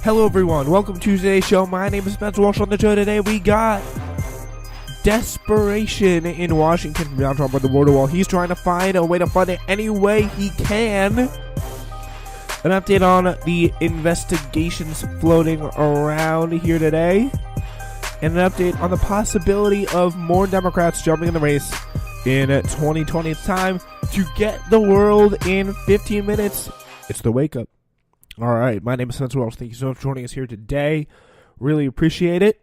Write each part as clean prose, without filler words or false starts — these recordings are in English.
Hello everyone, welcome to today's show. My name is Spencer Walsh. On the show today we got desperation in Washington from Donald Trump on the border wall. He's trying to find a way to fund it any way he can. An update on the investigations floating around here today. And an update on the possibility of more Democrats jumping in the race in 2020. It's time to get the world in 15 minutes. It's the wake up. All right, my name is Spencer Walsh. Thank you so much for joining us here today. Really appreciate it.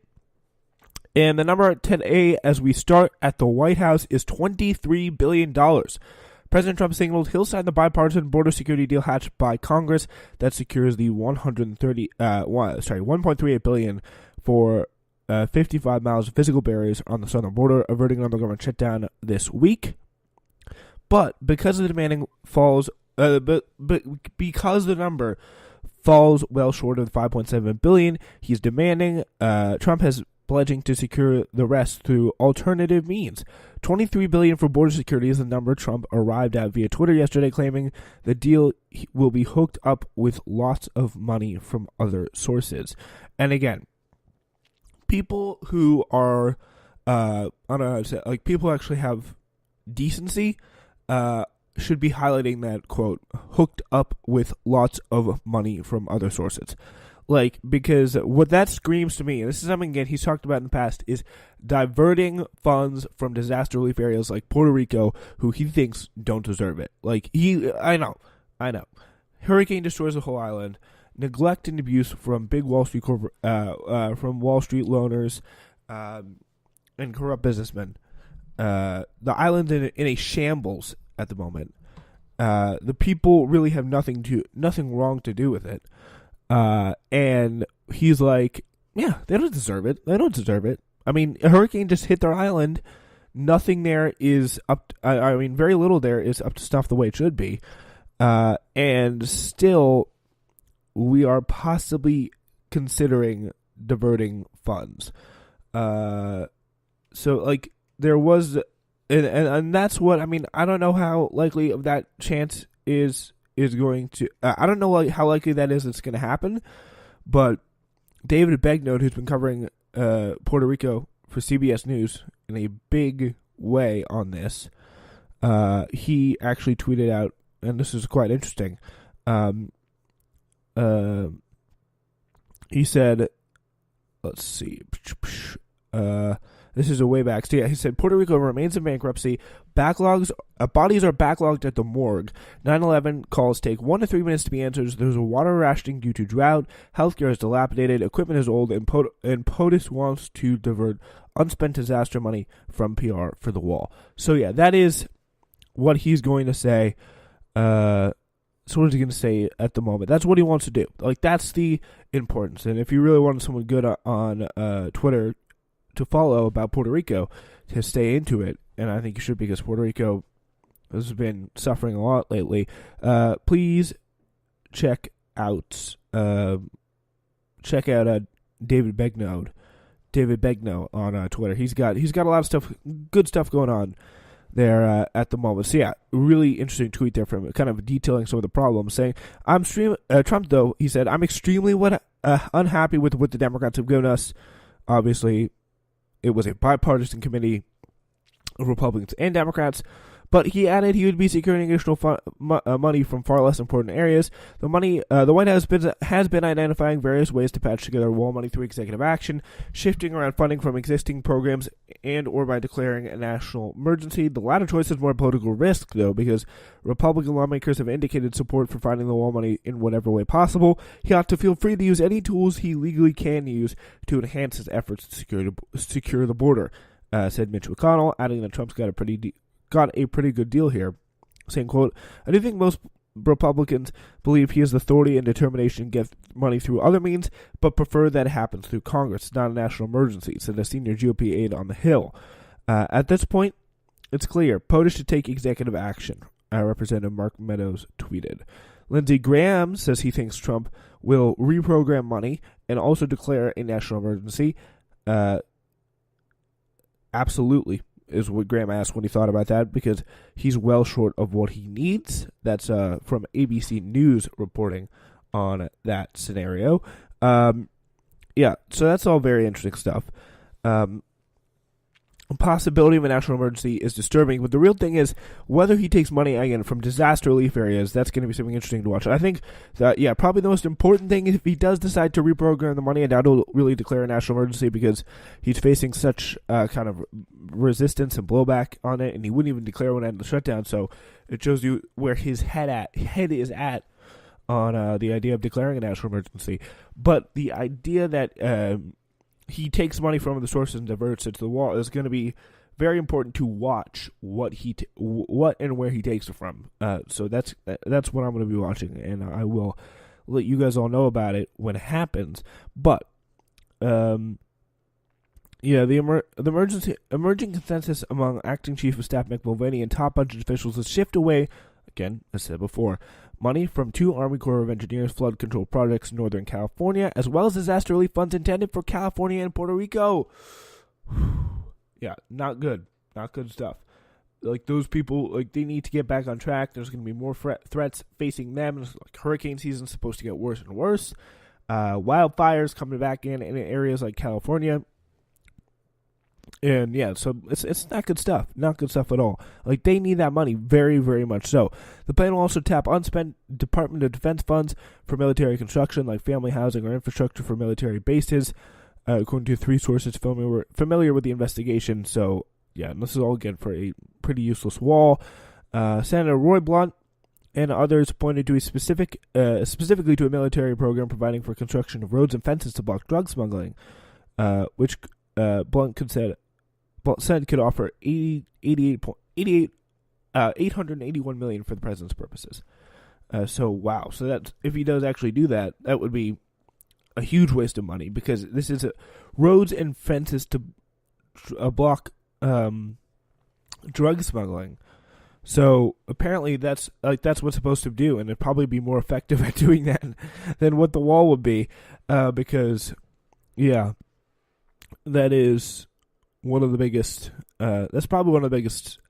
And the number today, as we start at the White House, is $23 billion. President Trump signaled he'll sign the bipartisan border security deal hatched by Congress that secures the $1.38 billion for 55 miles of physical barriers on the southern border, averting another government shutdown this week. But because the demanding falls, because the number falls well short of the $5.7 billion he's demanding, Trump has pledging to secure the rest through alternative means. $23 billion for border security is the number Trump arrived at via Twitter yesterday, claiming the deal will be hooked up with lots of money from other sources. And again, people who are, I don't know how to say, like people who actually have decency, should be highlighting that, quote, hooked up with lots of money from other sources. Like, because what that screams to me, and this is something, again, he's talked about in the past, is diverting funds from disaster relief areas like Puerto Rico, who he thinks don't deserve it. Like, I know. Hurricane destroys the whole island. Neglect and abuse from big Wall Street from Wall Street loaners, and corrupt businessmen. The island's in a shambles at the moment. The people really have nothing wrong to do with it. And he's like, yeah, they don't deserve it. I mean, a hurricane just hit their island. Nothing there is up. Very little there is up to snuff the way it should be. And still, we are possibly considering diverting funds. So, like, there was, and that's what, I mean, I don't know how likely of that chance is going to, I don't know how likely that is it's going to happen, but David Begnaud, who's been covering Puerto Rico for CBS News in a big way on this, he actually tweeted out, and this is quite interesting, he said, let's see, this is a way back. So yeah, he said Puerto Rico remains in bankruptcy. Bodies are backlogged at the morgue. 9/11 calls take 1 to 3 minutes to be answered. There's a water rationing due to drought. Healthcare is dilapidated. Equipment is old. And POTUS wants to divert unspent disaster money from PR for the wall. So yeah, that is what he's going to say. So what is he going to say at the moment? That's what he wants to do. Like, that's the importance. And if you really want someone good on Twitter to follow about Puerto Rico, to stay into it, and I think you should, because Puerto Rico has been suffering a lot lately. Please check out David Begnaud on Twitter. He's got a lot of stuff, good stuff going on there at the moment. So yeah, really interesting tweet there from him, kind of detailing some of the problems, saying, Trump, though, he said, I'm extremely unhappy with what the Democrats have given us. Obviously, it was a bipartisan committee of Republicans and Democrats, but he added he would be securing additional money from far less important areas. The White House has been identifying various ways to patch together wall money through executive action, shifting around funding from existing programs and or by declaring a national emergency. The latter choice is more political risk, though, because Republican lawmakers have indicated support for finding the wall money in whatever way possible. He ought to feel free to use any tools he legally can use to enhance his efforts to secure the border, said Mitch McConnell, adding that Trump's got a pretty good deal here, saying, quote, I do think most Republicans believe he has the authority and determination to get money through other means, but prefer that it happens through Congress. It's not a national emergency, said a senior GOP aide on the Hill. At this point, it's clear POTUS should take executive action, Representative Mark Meadows tweeted. Lindsey Graham says he thinks Trump will reprogram money and also declare a national emergency. Absolutely, is what Graham asked when he thought about that, because he's well short of what he needs. That's from ABC News reporting on that scenario. Yeah, so that's all very interesting stuff. Possibility of a national emergency is disturbing, but the real thing is whether he takes money again from disaster relief areas. That's going to be something interesting to watch. I think that probably the most important thing is if he does decide to reprogram the money, and that'll really declare a national emergency because he's facing such kind of resistance and blowback on it, and he wouldn't even declare one end of the shutdown. So it shows you where his head is at on the idea of declaring a national emergency. But the idea that he takes money from other sources and diverts it to the wall is going to be very important to watch what and where he takes it from. So that's what I'm going to be watching, and I will let you guys all know about it when it happens. But the emerging consensus among Acting Chief of Staff Mick Mulvaney and top budget officials is shift away, again, as I said before, money from 2 Army Corps of Engineers flood control projects in Northern California, as well as disaster relief funds intended for California and Puerto Rico. Yeah, not good. Not good stuff. Like, those people, like, they need to get back on track. There's going to be more threats facing them. Like, hurricane season's supposed to get worse and worse. Wildfires coming back in areas like California. And yeah, so it's not good stuff. Not good stuff at all. Like, they need that money very, very much so. The plan will also tap unspent Department of Defense funds for military construction, like family housing or infrastructure for military bases, according to 3 sources familiar with the investigation. So yeah, and this is all again for a pretty useless wall. Senator Roy Blunt and others pointed to specifically to a military program providing for construction of roads and fences to block drug smuggling, which Blunt said could offer $881 million for the president's purposes. So wow, so that if he does actually do that, that would be a huge waste of money because this is roads and fences to block drug smuggling. So apparently that's what's supposed to do, and it'd probably be more effective at doing that than what the wall would be, because yeah. That is one of the biggest. That's probably one of the biggest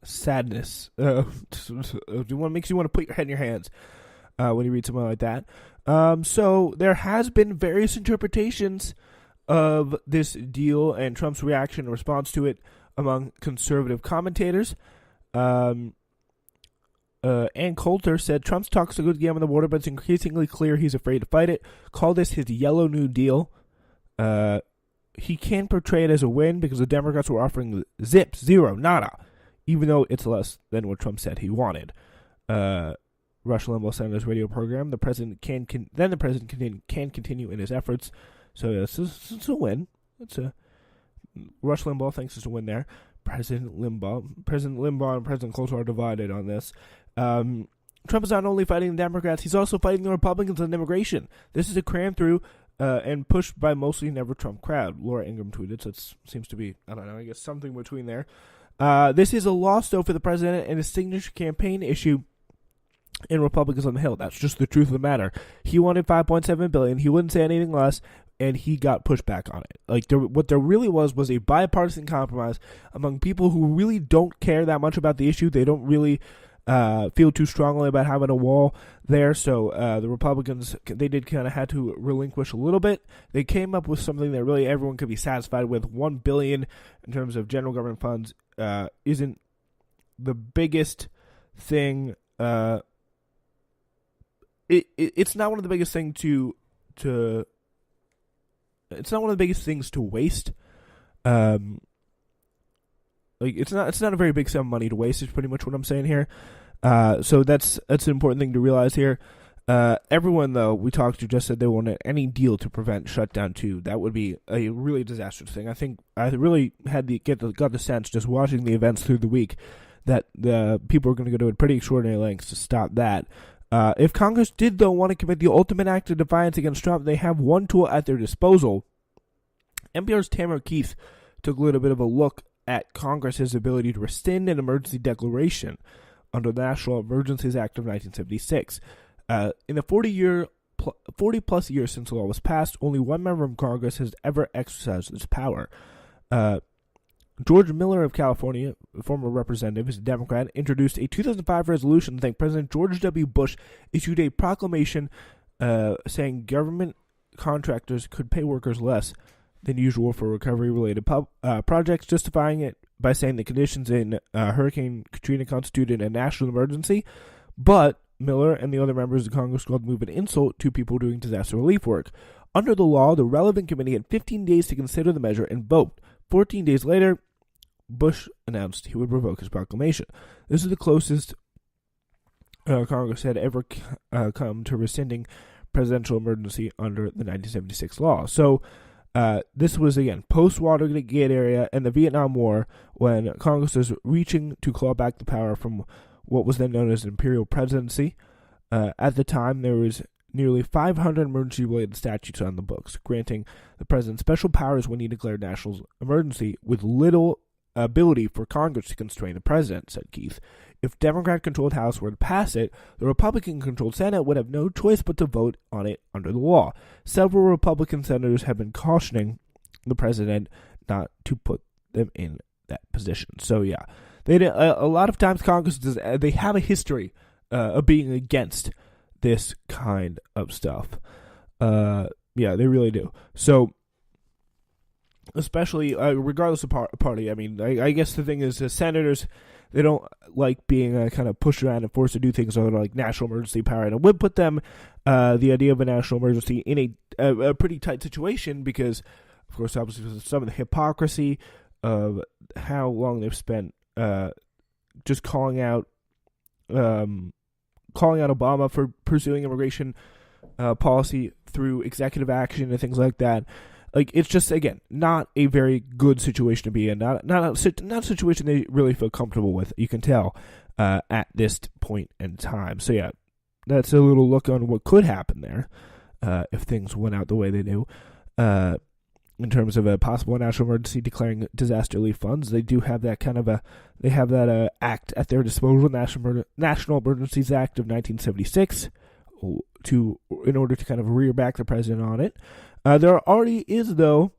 sadness. Makes you want to put your head in your hands when you read something like that. So there has been various interpretations of this deal and Trump's reaction and response to it among conservative commentators. Ann Coulter said Trump's talks a good game on the border, but it's increasingly clear he's afraid to fight it. Called this his Yellow New Deal. He can portray it as a win because the Democrats were offering zero, nada, even though it's less than what Trump said he wanted. Rush Limbaugh said on his radio program, the president can continue in his efforts. So it's a win. Rush Limbaugh thinks it's a win there. President Limbaugh and President Coulter are divided on this. Trump is not only fighting the Democrats, he's also fighting the Republicans on immigration. This is a cram through and pushed by mostly never Trump crowd. Laura Ingraham tweeted, so it seems to be, I don't know, I guess something between there. This is a loss, though, for the president and his signature campaign issue in Republicans on the Hill. That's just the truth of the matter. He wanted $5.7 billion. He wouldn't say anything less, and he got pushback on it. Like, what there really was a bipartisan compromise among people who really don't care that much about the issue. They don't really feel too strongly about having a wall there. So the Republicans, they did kind of had to relinquish a little bit. They came up with something that really everyone could be satisfied with. $1 billion in terms of general government funds isn't the biggest thing. It's not one of the biggest things to it's not one of the biggest things to waste. Like it's not a very big sum of money to waste. Is pretty much what I'm saying here. So that's an important thing to realize here. Everyone though we talked to just said they wanted any deal to prevent shutdown 2. That would be a really disastrous thing. I think I really had got the sense just watching the events through the week that the people are going to go to pretty extraordinary lengths to stop that. If Congress did, though, want to commit the ultimate act of defiance against Trump, they have one tool at their disposal. NPR's Tamara Keith took a little bit of a look at Congress's ability to rescind an emergency declaration under the National Emergencies Act of 1976. In the 40-plus years since the law was passed, only one member of Congress has ever exercised this power. George Miller of California, a former representative, is a Democrat, introduced a 2005 resolution saying President George W. Bush issued a proclamation saying government contractors could pay workers less than usual for recovery-related projects, justifying it by saying the conditions in Hurricane Katrina constituted a national emergency. But Miller and the other members of Congress called the move an insult to people doing disaster relief work. Under the law, the relevant committee had 15 days to consider the measure and vote. 14 days later, Bush announced he would revoke his proclamation. This is the closest Congress had ever come to rescinding presidential emergency under the 1976 law. So this was, again, post-Watergate era and the Vietnam War, when Congress was reaching to claw back the power from what was then known as an imperial presidency. At the time, there was nearly 500 emergency-related statutes on the books, granting the president special powers when he declared national emergency, with little ability for Congress to constrain the president, said Keith. If Democrat-controlled House were to pass it, the Republican-controlled Senate would have no choice but to vote on it under the law. Several Republican senators have been cautioning the president not to put them in that position. So, yeah, a lot of times Congress they have a history of being against this kind of stuff. Yeah, they really do. So, especially regardless of party, I mean, I guess the thing is, senators, they don't like being kind of pushed around and forced to do things under like national emergency power, and it would put them the idea of a national emergency in a pretty tight situation, because, of course, obviously some of the hypocrisy of how long they've spent just calling out Obama for pursuing immigration policy through executive action and things like that. Like, it's just, again, not a very good situation to be in. Not a situation they really feel comfortable with, you can tell, at this point in time. So, yeah, that's a little look on what could happen there if things went out the way they do. In terms of a possible national emergency declaring disaster relief funds, they do have that kind of act at their disposal, National Emergencies Act of 1976, in order to kind of rear back the president on it. There already is, though,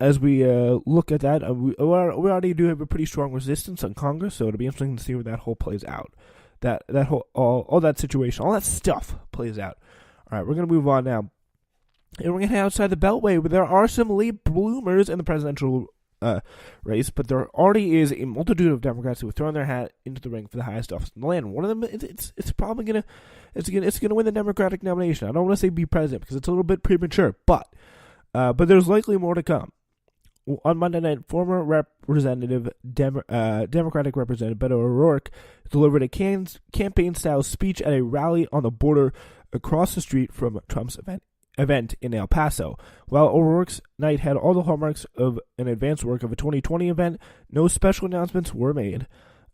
as we look at that, we already do have a pretty strong resistance on Congress, so it'll be interesting to see where that whole plays out. That whole all that situation, all that stuff plays out. All right, we're gonna move on now, and we're gonna head outside the Beltway, where there are some late bloomers in the presidential race, but there already is a multitude of Democrats who have thrown their hat into the ring for the highest office in the land. One of them, it's probably gonna win the Democratic nomination. I don't want to say be president because it's a little bit premature, but there's likely more to come. On Monday night, former Democratic Representative Beto O'Rourke delivered a campaign-style speech at a rally on the border across the street from Trump's event in El Paso. While O'Rourke's night had all the hallmarks of an advanced work of a 2020 event, no special announcements were made.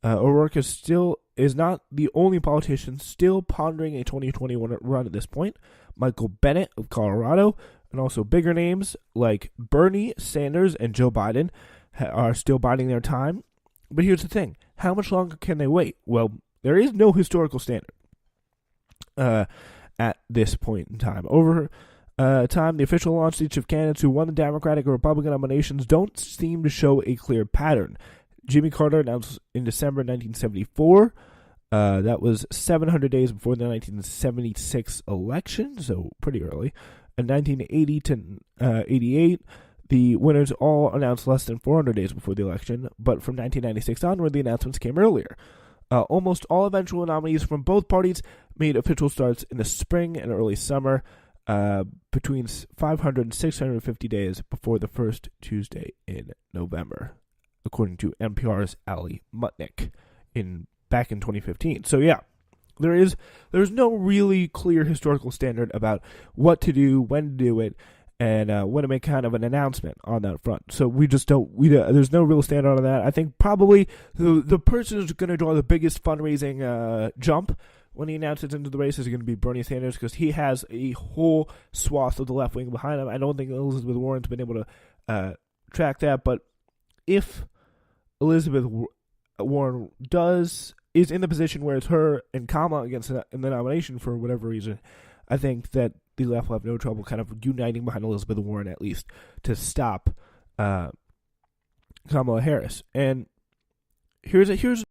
O'Rourke is not the only politician still pondering a 2021 run at this point. Michael Bennet of Colorado, and also bigger names like Bernie Sanders and Joe Biden are still biding their time. But here's the thing. How much longer can they wait? Well, there is no historical standard at this point in time. Over time, the official launch dates of candidates who won the Democratic or Republican nominations don't seem to show a clear pattern. Jimmy Carter announced in December 1974. That was 700 days before the 1976 election, so pretty early. In 1980 to 88, the winners all announced less than 400 days before the election, but from 1996 onward, the announcements came earlier. Almost all eventual nominees from both parties made official starts in the spring and early summer, between 500 and 650 days before the first Tuesday in November, according to NPR's Ali Mutnick back in 2015. So yeah, there's no really clear historical standard about what to do, when to do it, and when to make kind of an announcement on that front. So we just don't. There's no real standard on that. I think probably the person who's going to draw the biggest fundraising jump when he announces into the race is going to be Bernie Sanders, because he has a whole swath of the left wing behind him. I don't think Elizabeth Warren's been able to track that, but if Elizabeth Warren is in the position where it's her and Kamala against in the nomination for whatever reason, I think that the left will have no trouble kind of uniting behind Elizabeth Warren, at least, to stop Kamala Harris. And here's